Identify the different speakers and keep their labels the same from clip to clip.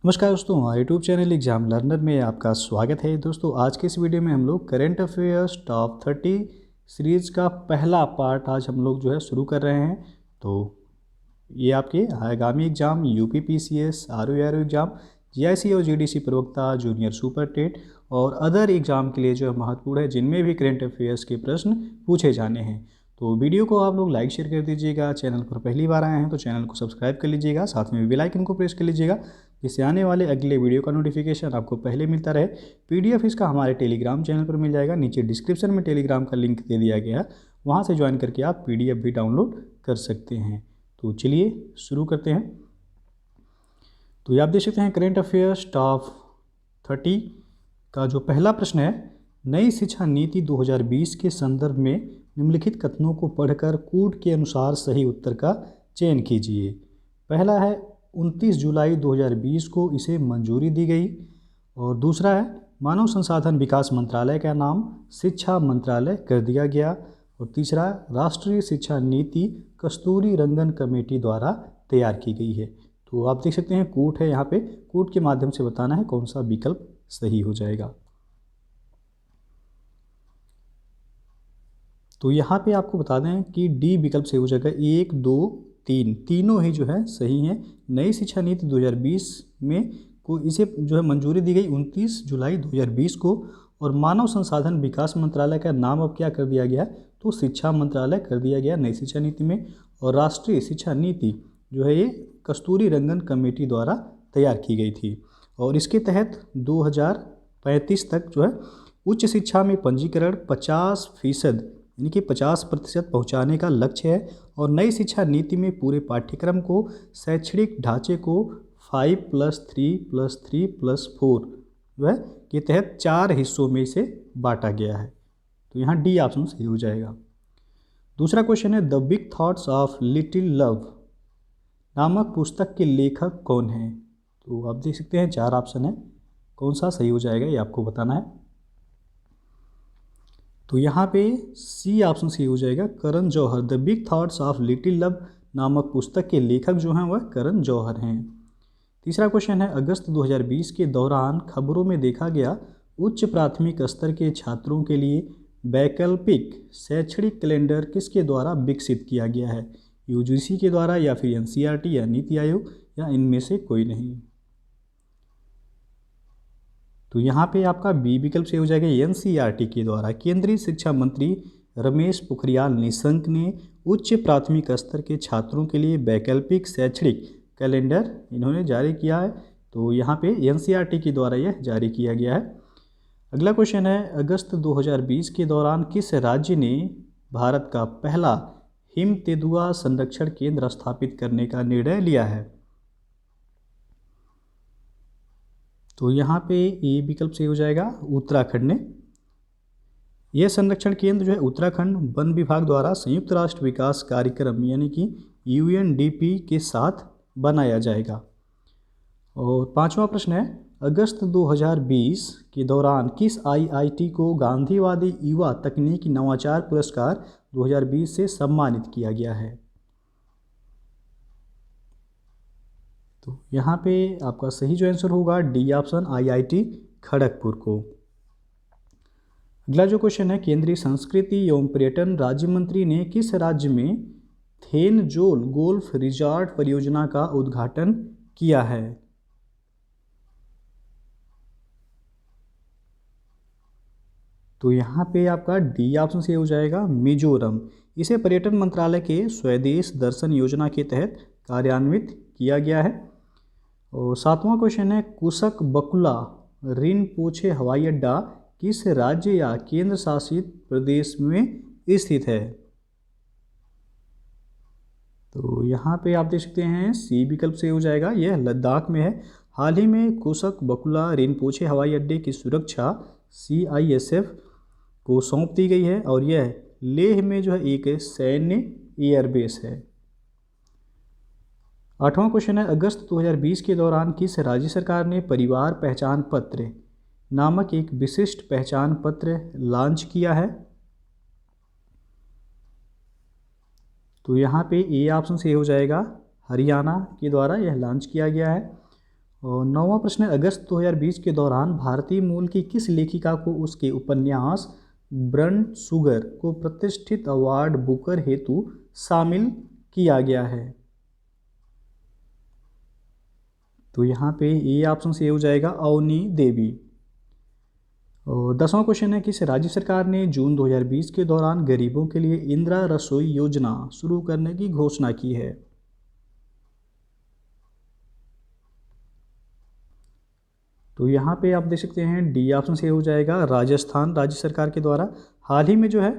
Speaker 1: नमस्कार दोस्तों, YouTube channel exam learner में आपका स्वागत है। दोस्तों आज के इस वीडियो में हम लोग करंट अफेयर्स टॉप 30 सीरीज़ का पहला पार्ट आज हम लोग जो है शुरू कर रहे हैं। तो ये आपके आगामी exam UP PCS, RO exam, GIC और जीडीसी प्रवक्ता, जूनियर सुपर टेट और अदर एग्जाम के लिए जो है महत्वपूर्ण है, जिनमें भी करंट अफेयर्स के प्रश्न पूछे जाने हैं। तो वीडियो को आप लोग लाइक शेयर कर दीजिएगा। चैनल पर पहली बार आए हैं तो चैनल को सब्सक्राइब कर लीजिएगा, साथ में बेल आइकन को प्रेस कर लीजिएगा, जिससे आने वाले अगले वीडियो का नोटिफिकेशन आपको पहले मिलता रहे। पीडीएफ इसका हमारे टेलीग्राम चैनल पर मिल जाएगा, नीचे डिस्क्रिप्शन में टेलीग्राम का लिंक दे दिया गया है, वहाँ से ज्वाइन करके आप पीडीएफ भी डाउनलोड कर सकते हैं। तो चलिए शुरू करते हैं। तो ये आप देख सकते हैं करंट अफेयर्स टॉप 30 का जो पहला प्रश्न है, नई शिक्षा नीति 2020 के संदर्भ में निम्नलिखित कथनों को पढ़कर कूट के अनुसार सही उत्तर का चयन कीजिए। पहला है 29 जुलाई 2020 को इसे मंजूरी दी गई, और दूसरा है मानव संसाधन विकास मंत्रालय का नाम शिक्षा मंत्रालय कर दिया गया, और तीसरा राष्ट्रीय शिक्षा नीति कस्तूरी रंगन कमेटी द्वारा तैयार की गई है। तो आप देख सकते हैं कूट है, यहाँ पे कूट के माध्यम से बताना है कौन सा विकल्प सही हो जाएगा। तो यहाँ पे आपको बता दें कि डी विकल्प सही हो जाएगा। 1, 2, 3 तीनों ही जो है सही हैं। नई शिक्षा नीति 2020 में को इसे जो है मंजूरी दी गई 29 जुलाई 2020 को, और मानव संसाधन विकास मंत्रालय का नाम अब क्या कर दिया गया, तो शिक्षा मंत्रालय कर दिया गया नई शिक्षा नीति में। और राष्ट्रीय शिक्षा नीति जो है ये कस्तूरी रंगन कमेटी द्वारा तैयार की गई थी, और इसके तहत 2035 तक जो है उच्च शिक्षा में पंजीकरण 50% यानी कि 50% पहुँचाने का लक्ष्य है। और नई शिक्षा नीति में पूरे पाठ्यक्रम को शैक्षणिक ढांचे को 5+3+3+4 जो है के तहत 4 हिस्सों में से बांटा गया है। तो यहाँ डी ऑप्शन सही हो जाएगा। दूसरा क्वेश्चन है the big thoughts of little love नामक पुस्तक के लेखक कौन हैं। तो आप देख सकते हैं 4 ऑप्शन है, कौन सा सही हो जाएगा ये आपको बताना है। तो यहाँ पे सी ऑप्शन सही हो जाएगा, Karan Johar. The big thoughts of little love नामक पुस्तक के लेखक जो हैं वह करण जौहर हैं। तीसरा क्वेश्चन है अगस्त 2020 के दौरान खबरों में देखा गया उच्च प्राथमिक स्तर के छात्रों के लिए वैकल्पिक शैक्षणिक कैलेंडर किसके द्वारा विकसित किया गया है, यूजीसी के द्वारा या फिर एनसीईआरटी या नीति आयोग या इनमें से कोई नहीं। तो यहाँ पे आपका बी विकल्प से हो जाएगा एनसीईआरटी के द्वारा। केंद्रीय शिक्षा मंत्री रमेश पोखरियाल निशंक ने उच्च प्राथमिक स्तर के छात्रों के लिए वैकल्पिक शैक्षणिक कैलेंडर इन्होंने जारी किया है। तो यहाँ पे एनसीईआरटी के द्वारा यह जारी किया गया है। अगला क्वेश्चन है अगस्त 2020 के दौरान किस राज्य ने भारत का पहला हिम तेंदुआ संरक्षण केंद्र स्थापित करने का निर्णय लिया है। तो यहाँ पे ए विकल्प से हो जाएगा उत्तराखंड ने। यह संरक्षण केंद्र जो है उत्तराखंड वन विभाग द्वारा संयुक्त राष्ट्र विकास कार्यक्रम यानी कि यूएनडीपी के साथ बनाया जाएगा। और पांचवा प्रश्न है अगस्त 2020 के दौरान किस आईआईटी को गांधीवादी युवा तकनीकी नवाचार पुरस्कार 2020 से सम्मानित किया गया है। तो यहाँ पे आपका सही जो आंसर होगा डी ऑप्शन आईआईटी खड़गपुर को। अगला जो क्वेश्चन है केंद्रीय संस्कृति एवं पर्यटन राज्य मंत्री ने किस राज्य में थेनजोल गोल्फ रिजॉर्ट परियोजना का उद्घाटन किया है। तो यहाँ पे आपका डी ऑप्शन से हो जाएगा मिजोरम। इसे पर्यटन मंत्रालय के स्वदेश दर्शन योजना के तहत कार्यान्वित किया गया है। और सातवां क्वेश्चन है कुशक बकुला रिनपोछे हवाई अड्डा किस राज्य या केंद्र शासित प्रदेश में स्थित है। तो यहाँ पे आप देख सकते हैं सी विकल्प से हो जाएगा, यह लद्दाख में है। हाल ही में कुशक बकुला रिनपोछे हवाई अड्डे की सुरक्षा सीआईएसएफ को सौंप दी गई है, और यह लेह में जो है एक सैन्य एयरबेस है। आठवां क्वेश्चन है अगस्त 2020 के दौरान किस राज्य सरकार ने परिवार पहचान पत्र नामक एक विशिष्ट पहचान पत्र लॉन्च किया है। तो यहाँ पे ए ऑप्शन से हो जाएगा हरियाणा के द्वारा यह लॉन्च किया गया है। और 9वां प्रश्न है, अगस्त 2020 के दौरान भारतीय मूल की किस लेखिका को उसके उपन्यास ब्रंट शुगर को प्रतिष्ठित अवार्ड बुकर हेतु शामिल किया गया है? तो यहाँ पे ये ऑप्शन से हो जाएगा अवनी देवी। और 10वां क्वेश्चन है, किस राज्य सरकार ने जून 2020 के दौरान गरीबों के लिए इंदिरा रसोई योजना शुरू करने की घोषणा की है? तो यहाँ पे आप देख सकते हैं डी ऑप्शन से हो जाएगा राजस्थान राज्य सरकार के द्वारा। हाल ही में जो है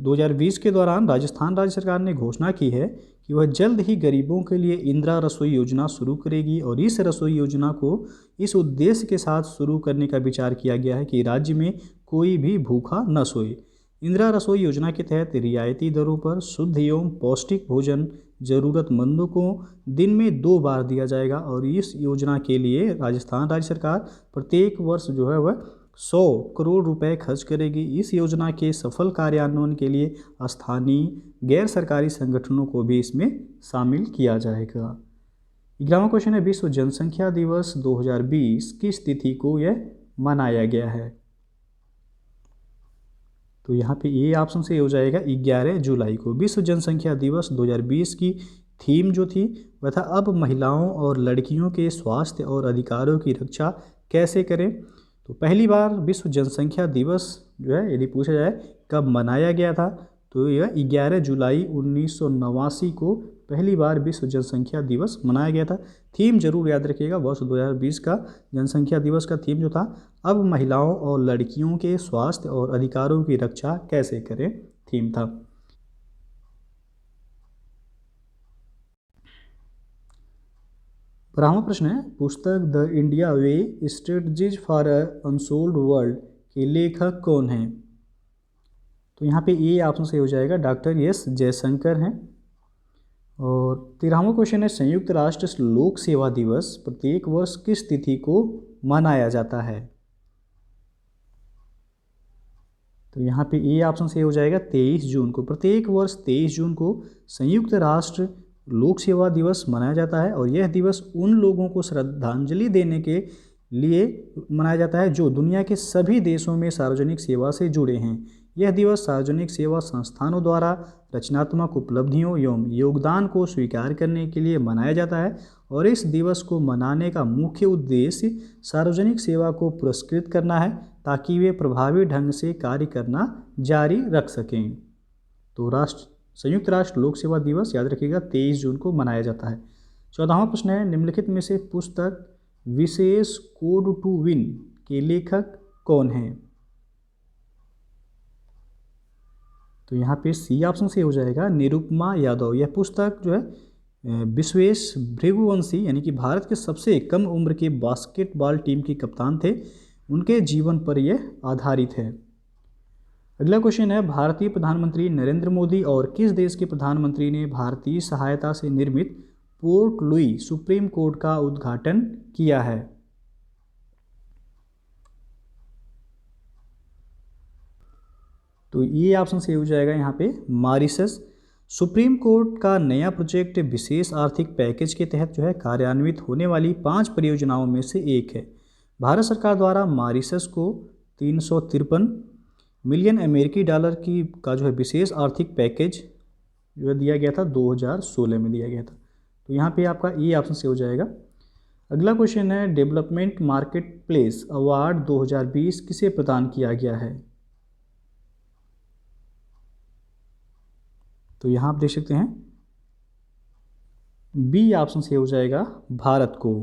Speaker 1: 2020 के दौरान राजस्थान राज्य सरकार ने घोषणा की है कि वह जल्द ही गरीबों के लिए इंदिरा रसोई योजना शुरू करेगी और इस रसोई योजना को इस उद्देश्य के साथ शुरू करने का विचार किया गया है कि राज्य में कोई भी भूखा न सोए। इंदिरा रसोई योजना के तहत रियायती दरों पर शुद्ध एवं पौष्टिक भोजन ज़रूरतमंदों को दिन में 2 बार दिया जाएगा और इस योजना के लिए राजस्थान राज्य सरकार प्रत्येक वर्ष जो है वह 100 करोड़ रुपए खर्च करेगी। इस योजना के सफल कार्यान्वयन के लिए स्थानीय गैर सरकारी संगठनों को भी इसमें शामिल किया जाएगा। 11वां क्वेश्चन है, विश्व जनसंख्या दिवस 2020 किस तिथि को यह मनाया गया है? तो यहाँ पे ये ऑप्शन से हो जाएगा 11 जुलाई को। विश्व जनसंख्या दिवस 2020 की थीम जो थी वह था, अब महिलाओं और लड़कियों के स्वास्थ्य और अधिकारों की रक्षा कैसे करें। तो पहली बार विश्व जनसंख्या दिवस जो है यदि पूछा जाए कब मनाया गया था, तो यह 11 जुलाई 1989 को पहली बार विश्व जनसंख्या दिवस मनाया गया था। थीम जरूर याद रखिएगा, वर्ष 2020 का जनसंख्या दिवस का थीम जो था, अब महिलाओं और लड़कियों के स्वास्थ्य और अधिकारों की रक्षा कैसे करें, थीम था। बारहवां प्रश्न है, पुस्तक the India way strategies for a unsold world के लेखक कौन हैं? तो यहाँ पे ए ऑप्शन से हो जाएगा डॉक्टर एस जयशंकर हैं। और 13वां क्वेश्चन है, संयुक्त राष्ट्र लोक सेवा दिवस प्रत्येक वर्ष किस तिथि को मनाया जाता है? तो यहाँ पे ए ऑप्शन से हो जाएगा 23 जून को। प्रत्येक वर्ष 23 जून को संयुक्त राष्ट्र लोक सेवा दिवस मनाया जाता है और यह दिवस उन लोगों को श्रद्धांजलि देने के लिए मनाया जाता है जो दुनिया के सभी देशों में सार्वजनिक सेवा से जुड़े हैं। यह दिवस सार्वजनिक सेवा संस्थानों द्वारा रचनात्मक उपलब्धियों एवं योगदान को स्वीकार करने के लिए मनाया जाता है और इस दिवस को मनाने का मुख्य उद्देश्य सार्वजनिक सेवा को पुरस्कृत करना है ताकि वे प्रभावी ढंग से कार्य करना जारी रख सकें। तो संयुक्त राष्ट्र लोक सेवा दिवस याद रखिएगा 23 जून को मनाया जाता है। 14वां प्रश्न है, निम्नलिखित में से पुस्तक विशेष कोड टू विन के लेखक कौन हैं? तो यहाँ पे सी ऑप्शन से हो जाएगा निरुपमा यादव। यह पुस्तक जो है विश्वेश भृगुवंशी यानी कि भारत के सबसे कम उम्र के बास्केटबॉल टीम के कप्तान थे, उनके जीवन पर यह आधारित है। अगला क्वेश्चन है, भारतीय प्रधानमंत्री नरेंद्र मोदी और किस देश के प्रधानमंत्री ने भारतीय सहायता से निर्मित पोर्ट लुई सुप्रीम कोर्ट का उद्घाटन किया है? तो ये ऑप्शन से हो जाएगा यहाँ पे मॉरिशस। सुप्रीम कोर्ट का नया प्रोजेक्ट विशेष आर्थिक पैकेज के तहत जो है कार्यान्वित होने वाली 5 परियोजनाओं में से एक है। भारत सरकार द्वारा मॉरिशस को 353 मिलियन अमेरिकी डॉलर का जो है विशेष आर्थिक पैकेज जो है दिया गया था, 2016 में दिया गया था। तो यहाँ पे आपका ये ऑप्शन से हो जाएगा। अगला क्वेश्चन है, डेवलपमेंट मार्केट प्लेस अवार्ड 2020 किसे प्रदान किया गया है? तो यहाँ आप देख सकते हैं बी ऑप्शन से हो जाएगा भारत को।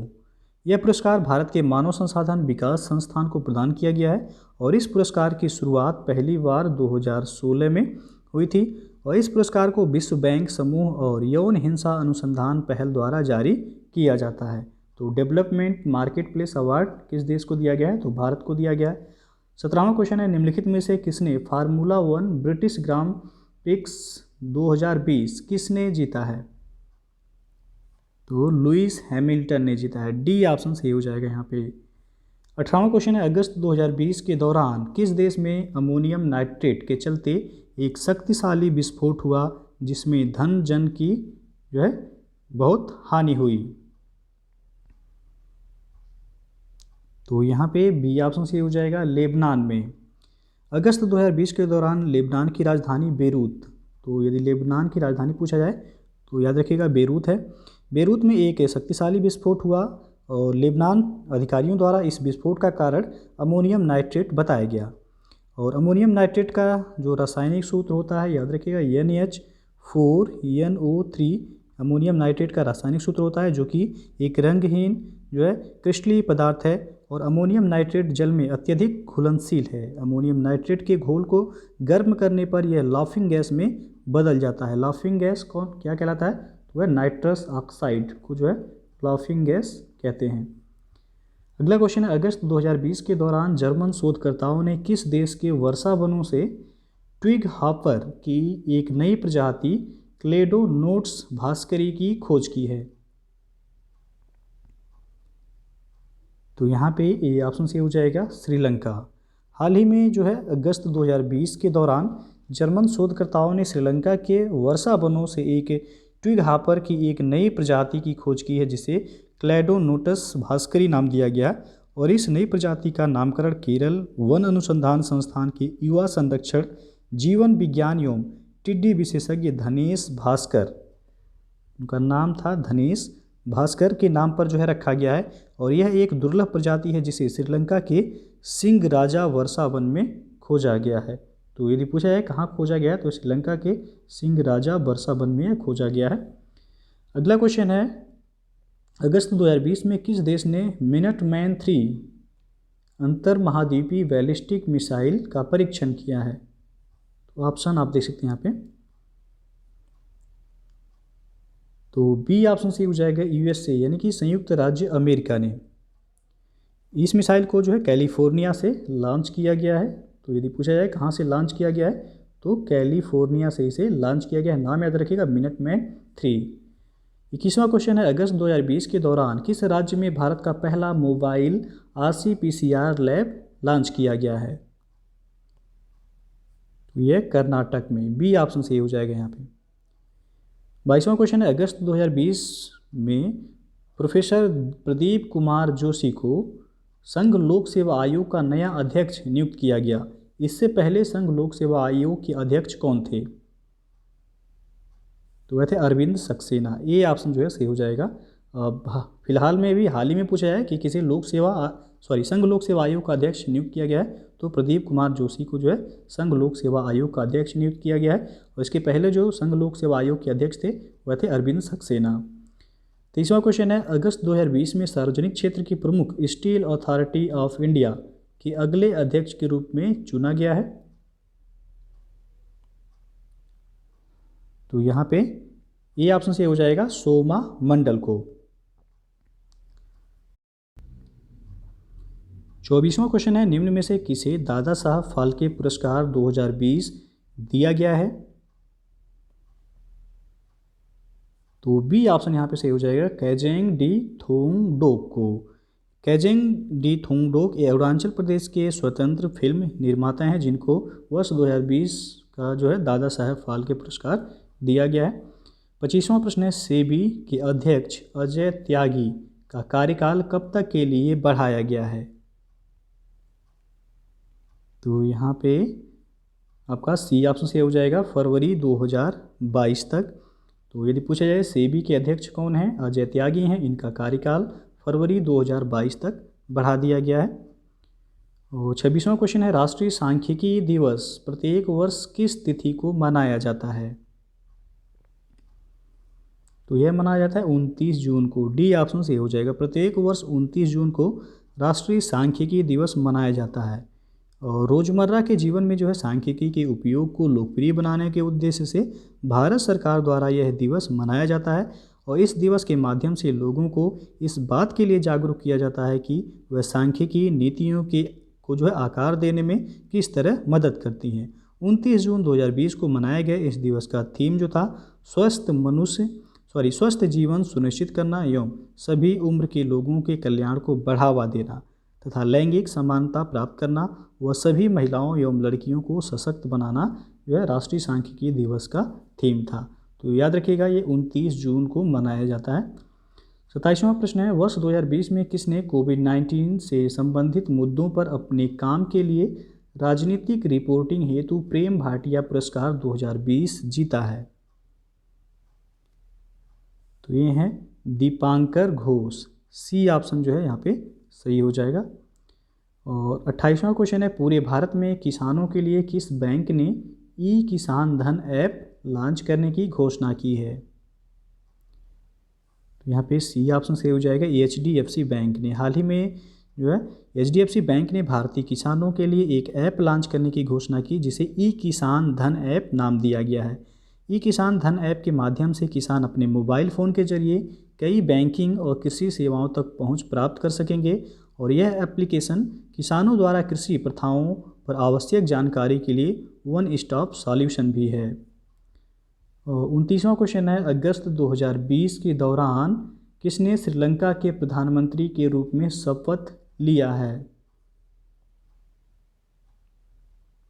Speaker 1: यह पुरस्कार भारत के मानव संसाधन विकास संस्थान को प्रदान किया गया है और इस पुरस्कार की शुरुआत पहली बार 2016 में हुई थी और इस पुरस्कार को विश्व बैंक समूह और यौन हिंसा अनुसंधान पहल द्वारा जारी किया जाता है। तो डेवलपमेंट मार्केट प्लेस अवार्ड किस देश को दिया गया है? तो भारत को दिया गया है। 17वां क्वेश्चन है, निम्नलिखित में से किसने फार्मूला 1 ब्रिटिश ग्रांड प्रिक्स 2020 किसने जीता है? तो लुइस हैमिल्टन ने जीता है। डी ऑप्शन सही हो जाएगा यहाँ पे। 18वां क्वेश्चन है, अगस्त 2020 के दौरान किस देश में अमोनियम नाइट्रेट के चलते एक शक्तिशाली विस्फोट हुआ जिसमें धन जन की जो है बहुत हानि हुई? तो यहाँ पे बी ऑप्शन सही हो जाएगा, लेबनान में। अगस्त 2020 के दौरान लेबनान की राजधानी बेरूत। तो यदि लेबनान की राजधानी पूछा जाए तो याद रखिएगा बेरूत है। बेरूत में एक शक्तिशाली विस्फोट हुआ और लेबनान अधिकारियों द्वारा इस विस्फोट का कारण अमोनियम नाइट्रेट बताया गया। और अमोनियम नाइट्रेट का जो रासायनिक सूत्र होता है याद रखिएगा NH4NO3 अमोनियम नाइट्रेट का रासायनिक सूत्र होता है, जो कि एक रंगहीन जो है क्रिस्टलीय पदार्थ है। और अमोनियम नाइट्रेट जल में अत्यधिक घुलनशील है। अमोनियम नाइट्रेट के घोल को गर्म करने पर यह लाफिंग गैस में बदल जाता है। लाफिंग गैस कौन क्या कहलाता है? तो वह नाइट्रस ऑक्साइड को जो है लाफिंग गैस कहते हैं। अगला क्वेश्चन है, अगस्त 2020 के दौरान जर्मन शोधकर्ताओं ने किस देश के वर्षा वनों से ट्विग हॉपर की एक नई प्रजाति क्लेडोनोट्स भास्करी की खोज की है? तो यहाँ पे ये ऑप्शन सही हो जाएगा, श्रीलंका। हाल ही में जो है अगस्त 2020 के दौरान जर्मन शोधकर्ताओं ने श्रीलंका के वर्षा वनों से एक ट्विग हॉपर की एक नई प्रजाति की खोज की है, जिसे क्लेडोनोटस भास्करी नाम दिया गया। और इस नई प्रजाति का नामकरण केरल वन अनुसंधान संस्थान के युवा संरक्षण जीवन विज्ञान एवं टिड्डी विशेषज्ञ धनेश भास्कर, उनका नाम था धनेश भास्कर के नाम पर जो है रखा गया है। और यह एक दुर्लभ प्रजाति है जिसे श्रीलंका के सिंह राजा वर्षा वन में खोजा गया है। तो यदि पूछा जाए कहाँ खोजा गया है तो श्रीलंका के सिंह राजा वर्षा वन में खोजा गया है। अगला क्वेश्चन है, अगस्त 2020 में किस देश ने मिनटमैन 3 अंतर महाद्वीपीय बैलिस्टिक मिसाइल का परीक्षण किया है? तो ऑप्शन आप देख सकते हैं यहाँ पे। तो बी ऑप्शन सही हो जाएगा, USA यानी कि संयुक्त राज्य अमेरिका ने। इस मिसाइल को जो है कैलिफोर्निया से लॉन्च किया गया है। तो यदि पूछा जाए कहाँ से लॉन्च किया गया है तो कैलिफोर्निया से इसे लॉन्च किया गया है। नाम याद रखिएगा, मिनटमैन 3। 21वां क्वेश्चन है, अगस्त 2020 के दौरान किस राज्य में भारत का पहला मोबाइल RC-PCR लैब लॉन्च किया गया है? तो यह कर्नाटक में। बी ऑप्शन सही हो जाएगा यहाँ पे। 22वां क्वेश्चन है, अगस्त 2020 में प्रोफेसर प्रदीप कुमार जोशी को संघ लोक सेवा आयोग का नया अध्यक्ष नियुक्त किया गया। इससे पहले संघ लोक सेवा आयोग के अध्यक्ष कौन थे? तो वह थे अरविंद सक्सेना। ये ऑप्शन जो है सही हो जाएगा। फिलहाल में भी हाल ही में पूछा है कि किसी संघ लोक सेवा आयोग का अध्यक्ष नियुक्त किया गया है, तो प्रदीप कुमार जोशी को जो है संघ लोक सेवा आयोग का अध्यक्ष नियुक्त किया गया है। और इसके पहले जो संघ लोक सेवा आयोग के अध्यक्ष थे वह थे अरविंद सक्सेना। 23वां क्वेश्चन है, अगस्त 2020 में सार्वजनिक क्षेत्र की प्रमुख स्टील अथॉरिटी ऑफ इंडिया के अगले अध्यक्ष के रूप में चुना गया है? तो यहाँ पे ये ऑप्शन से हो जाएगा सोमा मंडल को। 24वां क्वेश्चन है, निम्न में से किसे दादा साहब फाल्के पुरस्कार 2020 दिया गया है? तो बी ऑप्शन यहाँ पे सही हो जाएगा, कैजेंग डी थोंगडोक को। कैजेंग डी थोंगडोक ये अरुणाचल प्रदेश के स्वतंत्र फिल्म निर्माता हैं, जिनको वर्ष 2020 का जो है दादा साहब फाल्के पुरस्कार दिया गया है। 25वां प्रश्न है, सेबी के अध्यक्ष अजय त्यागी का कार्यकाल कब तक के लिए बढ़ाया गया है? तो यहाँ पे आपका सी ऑप्शन से हो जाएगा, फरवरी 2022 तक। तो यदि पूछा जाए सेबी के अध्यक्ष कौन हैं? अजय त्यागी हैं। इनका कार्यकाल फरवरी 2022 तक बढ़ा दिया गया है। और 26वां क्वेश्चन है, राष्ट्रीय सांख्यिकी दिवस प्रत्येक वर्ष किस तिथि को मनाया जाता है? तो यह मनाया जाता है 29 जून को। डी ऑप्शन से हो जाएगा, प्रत्येक वर्ष 29 जून को राष्ट्रीय सांख्यिकी दिवस मनाया जाता है। और रोज़मर्रा के जीवन में जो है सांख्यिकी के उपयोग को लोकप्रिय बनाने के उद्देश्य से भारत सरकार द्वारा यह दिवस मनाया जाता है। और इस दिवस के माध्यम से लोगों को इस बात के लिए जागरूक किया जाता है कि वह सांख्यिकी नीतियों को जो है आकार देने में किस तरह मदद करती हैं। 29 जून 2020 को मनाए गए इस दिवस का थीम जो था स्वस्थ जीवन सुनिश्चित करना एवं सभी उम्र के लोगों के कल्याण को बढ़ावा देना तथा लैंगिक समानता प्राप्त करना व सभी महिलाओं एवं लड़कियों को सशक्त बनाना जो है राष्ट्रीय सांख्यिकी दिवस का थीम था। तो याद रखिएगा ये 29 जून को मनाया जाता है। 27वां प्रश्न है, वर्ष 2020 में किसने कोविड-19 से संबंधित मुद्दों पर अपने काम के लिए राजनीतिक रिपोर्टिंग हेतु प्रेम भाटिया पुरस्कार 2020 जीता है? तो ये हैं दीपांकर घोष। सी ऑप्शन जो है यहाँ पे सही हो जाएगा। और 28वां क्वेश्चन है, पूरे भारत में किसानों के लिए किस बैंक ने ई किसान धन ऐप लॉन्च करने की घोषणा की है? तो यहाँ पे सी ऑप्शन सही हो जाएगा, HDFC बैंक ने। हाल ही में जो है HDFC बैंक ने भारतीय किसानों के लिए एक ऐप लॉन्च करने की घोषणा की, जिसे ई किसान धन ऐप नाम दिया गया है। ई किसान धन ऐप के माध्यम से किसान अपने मोबाइल फ़ोन के जरिए कई बैंकिंग और कृषि सेवाओं तक पहुंच प्राप्त कर सकेंगे, और यह एप्लीकेशन किसानों द्वारा कृषि प्रथाओं पर आवश्यक जानकारी के लिए वन स्टॉप सॉल्यूशन भी है। 29वां क्वेश्चन है, अगस्त 2020 के दौरान किसने श्रीलंका के प्रधानमंत्री के रूप में शपथ लिया है?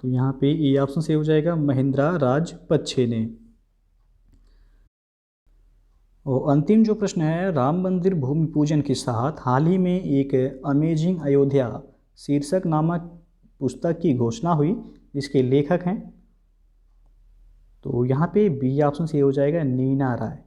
Speaker 1: तो यहाँ पे ये ऑप्शन से हो जाएगा, महिंद्रा राजपक्षे ने। और अंतिम जो प्रश्न है, राम मंदिर भूमि पूजन के साथ हाल ही में एक अमेजिंग अयोध्या शीर्षक नामक पुस्तक की घोषणा हुई, इसके लेखक हैं? तो यहाँ पे बी ऑप्शन से हो जाएगा, नीना राय।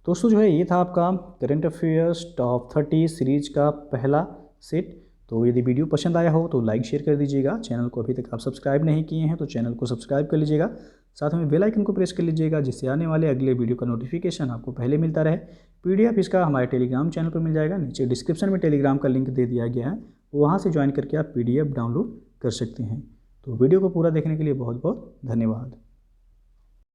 Speaker 1: दोस्तों जो है ये था आपका करंट अफेयर्स टॉप 30 सीरीज का पहला सेट। तो यदि वीडियो पसंद आया हो तो लाइक शेयर कर दीजिएगा। चैनल को अभी तक आप सब्सक्राइब नहीं किए हैं तो चैनल को सब्सक्राइब कर लीजिएगा, साथ में बेल आइकन को प्रेस कर लीजिएगा, जिससे आने वाले अगले वीडियो का नोटिफिकेशन आपको पहले मिलता रहे। PDF इसका हमारे टेलीग्राम चैनल पर मिल जाएगा, नीचे डिस्क्रिप्शन में टेलीग्राम का लिंक दे दिया गया है, वहाँ से ज्वाइन करके आप PDF डाउनलोड कर सकते हैं। तो वीडियो को पूरा देखने के लिए बहुत बहुत धन्यवाद।